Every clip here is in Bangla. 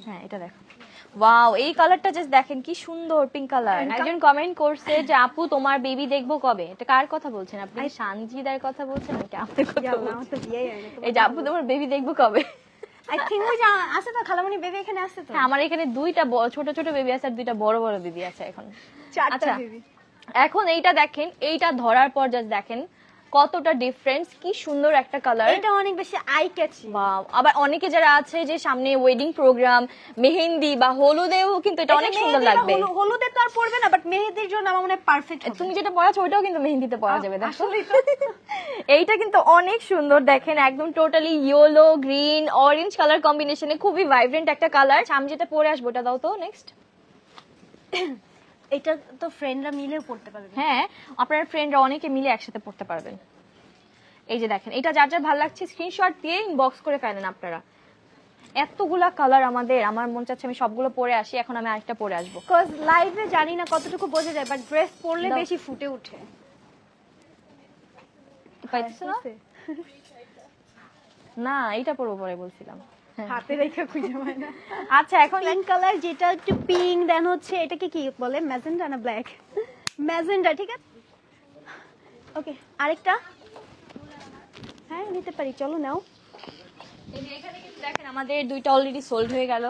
হ্যাঁ এটা দেখো, ওয়াও এই কালারটা জাস্ট দেখেন কি সুন্দর পিঙ্ক কালার। একজন কমেন্ট করছে যে আপু তোমার বেবি দেখবো কবে, এটা কার কথা বলছেন আপনি? সানজিদার কথা বলছেন নাকি আমাদের কথা বলছেন? এই যে আপু তোমার বেবি দেখবো কবে? আই থিংক ওই যে আছে তো খালামণি বেবি এখানে আছে তো। আমার এখানে দুইটা ছোট ছোট বেবি আছে আর দুইটা বড় বড় বেবি আছে এখন, চারটা বেবি। এখন এইটা দেখেন, এইটা ধরার পর জাস্ট দেখেন কতটা ডিফারেন্স, কি সুন্দর একটা কালার। এটা অনেক বেশি আই ক্যাচি। আবার অনেকে যারা আছে যে সামনে ওয়েডিং প্রোগ্রাম, মেহেন্দি বা হলুদেও কিন্তু এটা অনেক সুন্দর লাগবে। হলুদে তো আর পরবে না, বাট মেহেন্দির জন্য আমার মনে হয় পারফেক্ট। তুমি যেটা পরাছো ওইটাও কিন্তু মেহেন্দিতে পরা যাবে, দেখো এইটা কিন্তু অনেক সুন্দর। দেখেন একদম totally yellow green orange colour কম্বিনেশনে খুবই ভাইব্রেন্ট একটা কালার। আমি যেটা পরে আসবো ওটা দাও তো নেক্সট। এটা তো ফ্রেন্ডরা মিলেও পড়তে পারবে। হ্যাঁ আপনার ফ্রেন্ডরা অনেকে মিলে একসাথে পড়তে পারবেন। এই যে দেখেন, এটা যার যার ভালো লাগছে স্ক্রিনশট দিয়ে ইনবক্স করে ফেলেন আপনারা। এতগুলা কালার আমাদের, আমার মন চাচ্ছে আমি সবগুলো পরে আসি, এখন আমি আরেকটা পরে আসবো। কজ লাইভে জানি না কতটুকু বোঝা যায়, বাট ড্রেস পরলে বেশি ফুটে ওঠে। পাইতেছ না? না এটা পরবো পরে বলছিলাম, হাতে রেখে খুঁজে পাই না। আচ্ছা এখন পিঙ্ক কালার, যেটা একটু পিঙ্ক, দেন হচ্ছে এটাকে কি বলে, ম্যাজেন্ডা না ব্ল্যাক? ম্যাজেন্ডা, ঠিক আছে। ওকে আরেকটা, হ্যাঁ নিতে পারি, চলো নাও। এখানে কিন্তু দেখেন আমাদের দুইটা অলরেডি সোল্ড হয়ে গেল।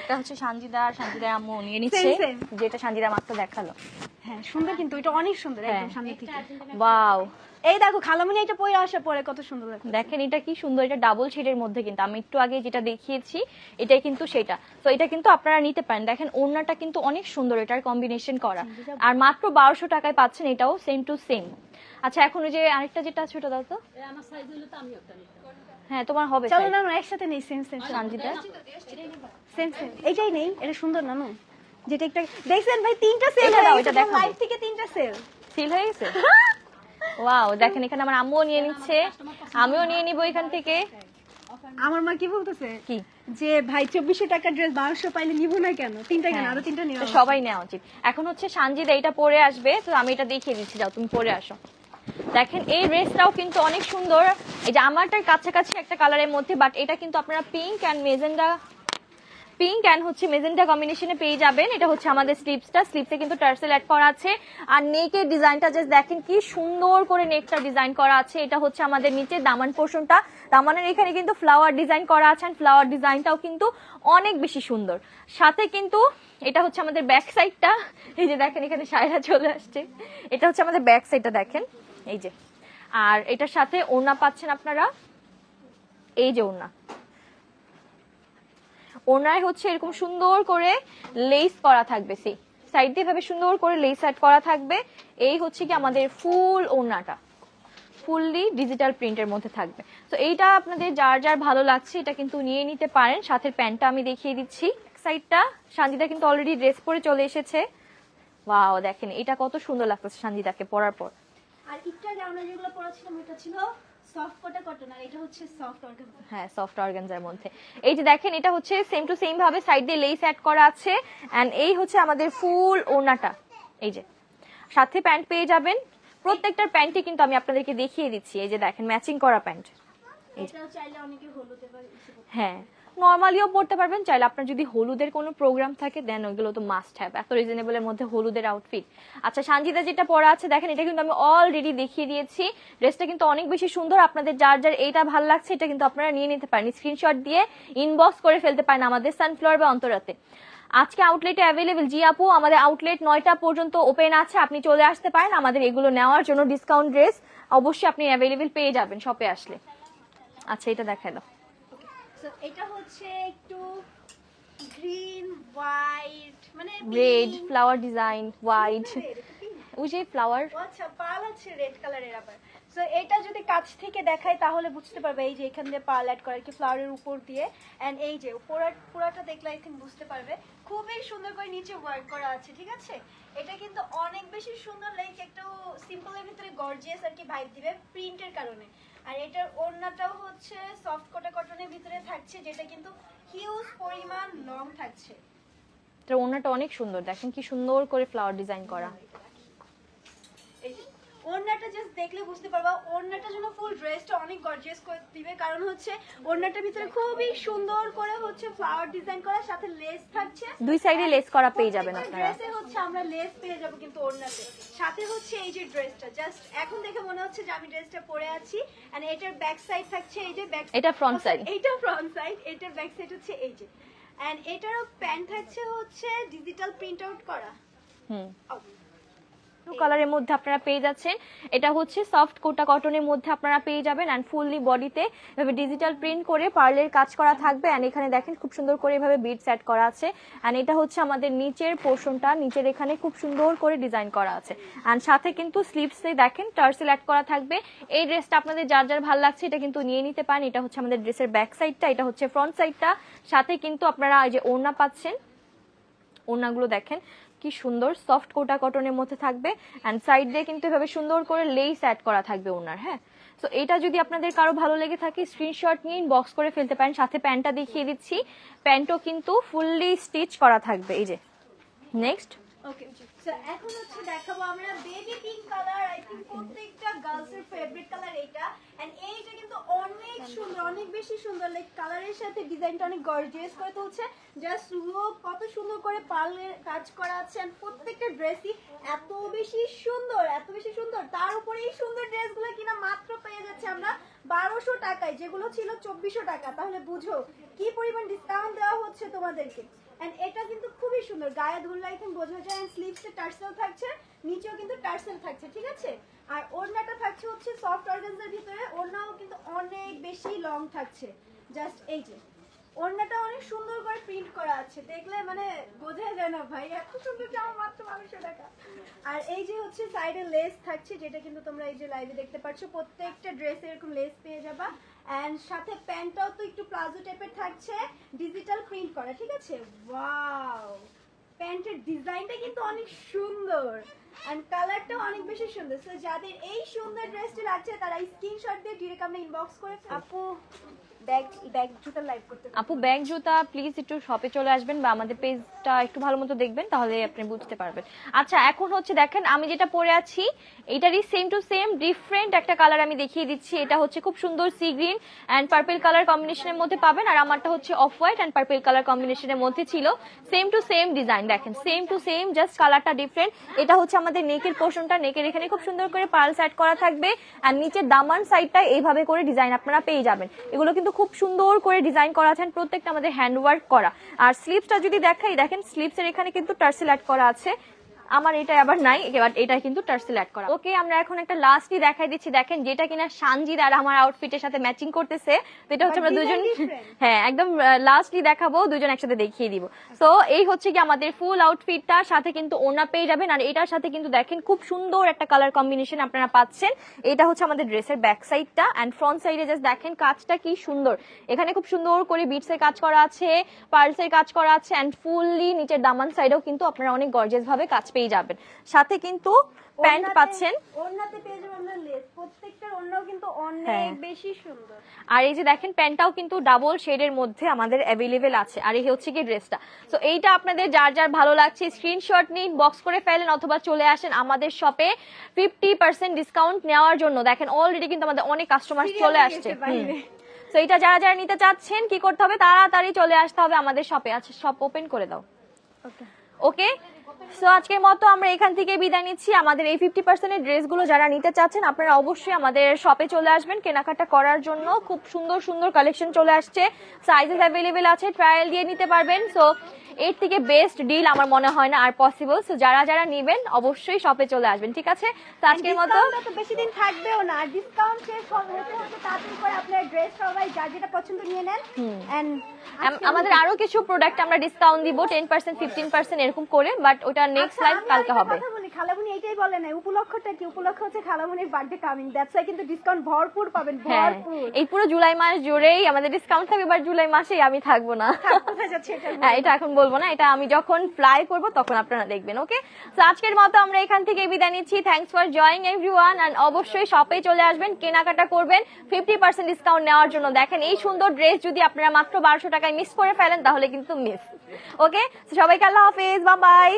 একটা হচ্ছে সানজিদার আম্মু নিয়ে নিচ্ছে, যেটা সানজিদা মাত্র দেখালো। হ্যাঁ সুন্দর, কিন্তু এটা অনেক সুন্দর একদম সামনে থেকে। ওয়াও এই দেখো খালামণি এটা পরে আসার পরে কত সুন্দর লাগে। দেখেন এটা কি সুন্দর, এটা ডাবল শেডের মধ্যে, কিন্তু আমি একটু আগে যেটা দেখিয়েছি এটাই কিন্তু সেটা। তো এটা কিন্তু আপনারা নিতে পারেন। দেখেন ওড়নাটা কিন্তু অনেক সুন্দর, এটার কম্বিনেশন করা, আর মাত্র 1200 টাকায় পাচ্ছেন এটাও সেম টু সেম। আচ্ছা এখন ওই যে আরেকটা যেটা আছে ওটা দাও তো। আমার সাইজ হলো তো আমি একটা নিব। হ্যাঁ তোমার হবে, চলো না আমরা একসাথে নেই, same same Sanjida same same. এইটাই নেই, এটা সুন্দর না? যেটা একটা দেখছেন ভাই, তিনটা সেল এটা দাও, এটা দেখাবো। লাইভ থেকে তিনটা সেল সিল হয়ে গেছে। ওয়াও দেখেন এখানে আমার আম্মুও নিয়ে নিচ্ছে, আমিও নিয়ে নিব এখান থেকে। আমার মা কি বলতেছে কি যে ভাই 2400 টাকা ড্রেস 1200 পাইলে নিব না কেন, তিনটা কেন, আরো তিনটা নিও। সবাই নেওয়া উচিত। এখন হচ্ছে সানজিদা এটা পরে আসবে, তো আমি এটা দেখিয়ে দিচ্ছি, যাও তুমি পরে আসো। দেখেন এই ড্রেসটাও কিন্তু অনেক সুন্দর, এই যে আমারটার কাছাকাছি একটা কালারের মধ্যে, বাট এটা কিন্তু আপনারা পিঙ্ক অ্যান্ড মেজেন্ডা কম্বিনেশনে পেয়ে যাবেন। এটা হচ্ছে আমাদের স্লিপসে কিন্তু টার্সেল অ্যাড করা আছে, আর নেকের ডিজাইনটা জাস্ট দেখেন কি সুন্দর করে নেকটা ডিজাইন করা আছে। এটা হচ্ছে আমাদের নিচে দামান পোর্শনটা, দামানের এখানে কিন্তু ফ্লাওয়ার ডিজাইন করা আছে, ফ্লাওয়ার ডিজাইনটাও কিন্তু অনেক বেশি সুন্দর। সাথে কিন্তু এটা হচ্ছে আমাদের ব্যাক সাইডটা, এই যে দেখেন এখানে সায়রা চলে আসছে, এটা হচ্ছে আমাদের ব্যাক সাইডটা দেখেন এই যে। আর এটার সাথে ওড়না পাচ্ছেন আপনারা, এই যে ওড়নায় হচ্ছে এরকম সুন্দর করে লেস করা থাকবে, সাইড দিয়ে ভাবে সুন্দর করে লেস অ্যাড করা থাকবে। এই হচ্ছে কি আমাদের ফুল ওড়নাটা ফুললি ডিজিটাল প্রিন্টের মধ্যে থাকবে। তো এইটা আপনাদের যার যার ভালো লাগছে এটা কিন্তু নিয়ে নিতে পারেন। সাথে প্যান্টটা আমি দেখিয়ে দিচ্ছি, সাইডটা সানজিদা কিন্তু অলরেডি ড্রেস পরে চলে এসেছে। ওয়াও দেখেন এটা কত সুন্দর লাগতেছে সানজিদাকে পরার পর। আর একটু আগে আমরা যেগুলো পড়াছিলাম এটা ছিল সফট কটন, আর এটা হচ্ছে সফট অর্গানজা। হ্যাঁ সফট অর্গানজার মধ্যে। এই যে দেখেন এটা হচ্ছে সেম টু সেম ভাবে সাইড দিয়ে লেস অ্যাড করা আছে, এন্ড এই হচ্ছে আমাদের ফুল ওড়নাটা। এই যে সাথে প্যান্ট পেয়ে যাবেন, প্রত্যেকটার প্যান্টে কিন্তু আমি আপনাদেরকে দেখিয়ে দিচ্ছি। এই যে দেখেন ম্যাচিং করা প্যান্ট, এটাও চাইলে অনেকে হলুদে বা হ্যাঁ নরমালিও পড়তে পারবেন চাইলে। আপনার যদি হলুদের কোনো প্রোগ্রাম থাকে দেন ওইগুলো তো মাস্ট হ্যাভ, এত রিজনেবলের মধ্যে হলুদের আউটফিট। আচ্ছা সানজিদা যেটা পরা আছে দেখেন, এটা কিন্তু আমি অলরেডি দেখিয়ে দিয়েছি। ড্রেসটা কিন্তু অনেক বেশি সুন্দর, আপনাদের যার যার এইটা ভালো লাগছে এটা কিন্তু আপনারা নিয়ে নিতে পারেন, স্ক্রিনশট দিয়ে ইনবক্স করে ফেলতে পারেন আমাদের সানফ্লাওয়ার বা অন্তরাতে। আজকে আউটলেটে অ্যাভেলেবল, জি আপু আমাদের আউটলেট 9টা পর্যন্ত ওপেন আছে, আপনি চলে আসতে পারেন আমাদের এগুলো নেওয়ার জন্য। ডিসকাউন্ট ড্রেস অবশ্যই আপনি অ্যাভেলেবল পেয়ে যাবেন শপে আসলে। আচ্ছা এটা দেখাই দাও। এটা হচ্ছে একটু গ্রিন হোয়াইট, মানে রেড ফ্লাওয়ার ডিজাইন, হোয়াইট ওই যে ফ্লাওয়ার, আচ্ছা পাল আছে রেড কালারের আবার। সো এটা যদি কাছ থেকে দেখাই তাহলে বুঝতে পারবে, এই যে এখান দিয়ে পাল অ্যাড করা কি ফ্লাওয়ারের উপর দিয়ে, এন্ড এই যে পুরাটা দেখলে আই থিংক বুঝতে পারবে খুবই সুন্দর করে নিচে ওয়ার্ক করা আছে, ঠিক আছে। এটা কিন্তু অনেক বেশি সুন্দর, লাইক একটু সিম্পলের ভিতরে গর্জিয়াস আর কি ভাইব দিবে প্রিন্টের কারণে। আর এটার ওড়নাটাও হচ্ছে সফট কটনের ভিতরে থাকছে, যেটা কিন্তু হিউজ পরিমাণ লং থাকছে। এটার ওড়নাটা অনেক সুন্দর, দেখেন কি সুন্দর করে ফ্লাওয়ার ডিজাইন করা। ওড়নাটা জাস্ট দেখলে বুঝতে পারবা, ওড়নাটা যেন ফুল ড্রেসটা অনেক গর্জিয়াস করে দিবে, কারণ হচ্ছে ওড়নাটার ভিতরে খুবই সুন্দর করে হচ্ছে ফ্লাওয়ার ডিজাইন করা, সাথে লেস থাকছে, দুই সাইডে লেস করা পেয়ে যাবেন আপনারা। ড্রেসে হচ্ছে আমরা লেস পেয়ে যাব কিন্তু ওড়নাতে, সাথে হচ্ছে এই যে ড্রেসটা জাস্ট এখন দেখে মনে হচ্ছে যে আমি ড্রেসটা পরে আছি। এন্ড এটার ব্যাক সাইড থাকছে এই যে ব্যাক, এটা ফ্রন্ট সাইড, এটা ফ্রন্ট সাইড, এটার ব্যাক সাইড হচ্ছে এই যে। এন্ড এটারও প্যান্ট থাকছে হচ্ছে ডিজিটাল প্রিন্ট আউট করা। কালারের মধ্যে আপনারা পেয়ে যাচ্ছেন। এটা হচ্ছে সফট কোটা কটনের মধ্যে আপনারা পেয়ে যাবেন এন্ড ফুললি বডিতে এভাবে ডিজিটাল প্রিন্ট করে পার্লের কাজ করা থাকবে। এন্ড এখানে দেখেন খুব সুন্দর করে এভাবে বিটস অ্যাড করা আছে। এন্ড এটা হচ্ছে আমাদের নিচের পোর্শনটা, নিচের এখানে খুব সুন্দর করে ডিজাইন করা আছে। এন্ড সাথে কিন্তু স্লিভসে দেখেন টার্সেল অ্যাড করা থাকবে। এই ড্রেসটা আপনাদের যার যার ভালো লাগছে এটা কিন্তু নিয়ে নিতে পারেন। এটা হচ্ছে আমাদের ড্রেসের ব্যাক সাইডটা, এটা হচ্ছে ফ্রন্ট সাইডটা, সাথে কিন্তু আপনারা এই যে ওড়না পাচ্ছেন। ওড়নাগুলো দেখেন কি সুন্দর সফট কোটা কটনের মধ্যে থাকবে এন্ড সাইড দিয়ে কিন্তু এভাবে সুন্দর করে লেস অ্যাড করা থাকবে ওনার। হ্যাঁ, তো এটা যদি আপনাদের কারো ভালো লেগে থাকে স্ক্রিনশট নিয়ে ইনবক্স করে ফেলতে পারেন। সাথে প্যান্টটা দেখিয়ে দিচ্ছি, প্যান্টও কিন্তু ফুললি স্টিচ করা থাকবে। এই যে নেক্সট, ওকে সো এখন হচ্ছে দেখাবো আমরা baby pink colour. I think প্রত্যেকটা গার্লস এর ফেভারিট কালার এইটা। এন্ড এইটা কিন্তু অনেক সুন্দর, অনেক বেশি সুন্দর, লাইক কালারের সাথে ডিজাইনটা অনেক গর্জিয়াস করে তুলছে। জাস্ট লুক কত সুন্দর করে পার্লের কাজ করা আছে। এন্ড প্রত্যেকটা ড্রেসই এত বেশি সুন্দর, এত বেশি সুন্দর। তার উপরে এই সুন্দর ড্রেসগুলো কিনা মাত্র পেয়ে যাচ্ছে আমরা 1200 টাকায়, যেগুলো ছিল 2400 টাকা। তাহলে বুঝো কি পরিমাণ ডিসকাউন্ট দেওয়া হচ্ছে তোমাদেরকে। এন্ড এটা কিন্তু খুবই সুন্দর, গায়ে ধরলে আই থিংক বোঝা যায়। এন্ড স্লিভসে টার্সেল থাকছে, নিচেও কিন্তু টার্সেল থাকছে, ঠিক আছে। আর ওড়নাটা থাকছে হচ্ছে সফট অর্গানজার ভিতরে, ওড়নাও কিন্তু অনেক বেশি লং থাকছে। জাস্ট এই যে ওড়নাটা অনেক সুন্দর করে প্রিন্ট করা আছে, দেখলে মানে বোঝা যায় না ভাই এত সুন্দর জামা মাত্র 1200 টাকা। আর এই যে হচ্ছে সাইডে লেস থাকছে, যেটা কিন্তু তোমরা এই যে লাইভে দেখতে পাচ্ছ, প্রত্যেকটা ড্রেসে এরকম লেস পেয়ে যাবা। এন্ড সাথে প্যান্টটাও তো একটু প্লাজো টাইপের থাকছে, ডিজিটাল প্রিন্ট করা, ঠিক আছে। ওয়াও, প্যান্টের ডিজাইনটা কিন্তু অনেক সুন্দর এন্ড কালারটাও অনেক বেশি সুন্দর। সো যাদের এই সুন্দর ড্রেসটি লাগছে তারা স্ক্রিনশট দিয়ে ডিরেক্ট আমরা ইনবক্স করে আপু ব্যাগ জুতা লাইভ করতে। আপু ব্যাগ জুতা প্লিজ একটু শপে চলে আসবেন বা আমাদের পেজটা একটু ভালো মতো দেখবেন, তাহলে আপনি বুঝতে পারবেন। আচ্ছা, এখন হচ্ছে দেখেন আমি যেটা পরে আছি এটারই সেম টু সেম ডিফারেন্ট একটা কালার আমি দেখিয়ে দিচ্ছি। এটা হচ্ছে খুব সুন্দর sea green and purple colour কম্বিনেশনের মধ্যে পাবেন। আর আমারটা হচ্ছে off white and purple colour কম্বিনেশনের মধ্যে ছিল। সেম টু সেম ডিজাইন, দেখেন সেম টু সেম, জাস্ট কালারটা ডিফারেন্ট। এটা হচ্ছে আমাদের নেকের পোর্শনটা, নেকের এখানে খুব সুন্দর করে পার্লস অ্যাড করা থাকবে। আর নিচের দামান সাইডটা এইভাবে করে ডিজাইন আপনারা পেয়ে যাবেন। এগুলো কিন্তু খুব সুন্দর করে ডিজাইন করা আছে, প্রত্যেকটা আমাদের হ্যান্ডওয়ার্ক করা। আর স্লিভসটা যদি দেখাই, দেখেন স্লিভসের এখানে কিন্তু টার্সেল অ্যাড করা আছে। আমার এটা আবার নাই, এবার এটা কিন্তু টার্সেল অ্যাড করা। ওকে, আমরা এখন একটা লাস্টই দেখাই দিচ্ছি, দেখেন যেটা কিনা সানজিদ আর আমার আউটফিটের সাথে ম্যাচিং করতেছে। তো এটা হচ্ছে আমরা দুজন, হ্যাঁ একদম লাস্টই দেখাবো, দুজন একসাথে দেখিয়ে দিব। তো এই হচ্ছে কি আমাদের ফুল আউটফিটটা, সাথে কিন্তু ওড়না পেয়ে যাবেন। আর এটার সাথে কিন্তু দেখেন খুব সুন্দর একটা কালার কম্বিনেশন আপনারা পাচ্ছেন। এটা হচ্ছে আমাদের ড্রেসের ব্যাক সাইডটা এন্ড ফ্রন্ট সাইডে জাস্ট দেখেন কাজটা কি সুন্দর। এখানে খুব সুন্দর করে বিটসের কাজ করা আছে, পার্লসের কাজ করা আছে এন্ড ফুললি নিচের দামান সাইডেও কিন্তু আপনারা অনেক গর্জিয়াস ভাবে কাজ পেয়ে যাবেন। সাথে কিন্তু প্যান্ট পাচ্ছেন, ওড়নাতে পেয়ে যাবেন আমরা লেস, প্রত্যেকটা ওড়নাও কিন্তু অনেক বেশি সুন্দর। আর এই যে দেখেন প্যান্টটাও কিন্তু ডাবল শেডের মধ্যে আমাদের অ্যাভেলেবেল আছে। আর এই হচ্ছে কি ড্রেসটা। তো এইটা আপনাদের যার যার ভালো লাগছে স্ক্রিনশট নিন, বক্স করে ফেলেন, অথবা চলে আসেন আমাদের শপে 50% ডিসকাউন্ট নেওয়ার জন্য। দেখেন অলরেডি কিন্তু আমাদের অনেক কাস্টমার চলে আসছে। তো এটা যারা যারা নিতে চাচ্ছেন কি করতে হবে, তাড়াতাড়ি চলে আসতে হবে আমাদের শপে। আচ্ছা, শপ ওপেন করে দাও। ওকে, সো আজকের মতো আমরা এখান থেকে বিদায় নিচ্ছি। আমাদের এই 50% এর ড্রেসগুলো যারা নিতে চাচ্ছেন আপনারা অবশ্যই আমাদের শপে চলে আসবেন কেনাকাটা করার জন্য। খুব সুন্দর সুন্দর কালেকশন চলে আসছে, সাইজেস অ্যাভেলেবেল আছে, ট্রায়াল দিয়ে নিতে পারবেন। সো এর থেকে বেস্ট ডিল আমার মনে হয় না আর পসিবল। সো যারা যারা নেবেন অবশ্যই শপে চলে আসবেন, ঠিক আছে। তো আজকের মতো বেশি দিন থাকবেও না, ডিসকাউন্ট শেষ হতে হতে তাড়াতাড়ি করে আপনার ড্রেস সবাই যার যেটা পছন্দ নিয়ে নেন। এন্ড আমাদের আরো কিছু প্রোডাক্ট আমরা ডিসকাউন্ট দিব 10% 15% এরকম করে, বাট ওটা নেক্সট লাইভ কালকে হবে। কথা বলি, খালামুনি এইটাই বলে না উপলক্ষটা কি, উপলক্ষ হচ্ছে খালামুনির বার্থডে কামিং, দ্যাটস ওয়াই কিন্তু ডিসকাউন্ট ভরপুর পাবেন, ভরপুর। এই পুরো জুলাই মাস জুড়েই আমাদের ডিসকাউন্ট থাকবে, বাট জুলাই মাসেই আমি থাকবো না। কোথায় যাচ্ছে এটা? হ্যাঁ, এটা এখন বলবো না, এটা আমি যখন ফ্লাই করব তখন আপনারা দেখবেন। ওকে, তো আজকের মতো আমরা এখান থেকে বিদায় নিচ্ছি। Thanks for joining everyone and অবশ্যই শপে চলে আসবেন, কেনাকাটা করবেন 50% ডিসকাউন্ট নেওয়ার জন্য। দেখেন এই সুন্দর ড্রেস যদি আপনারা মাত্র 1200 টাকায় মিস করে ফেলেন তাহলে কিন্তু মিস। ওকে, সবাইকে আল্লাহ হাফেজ, বাই বাই।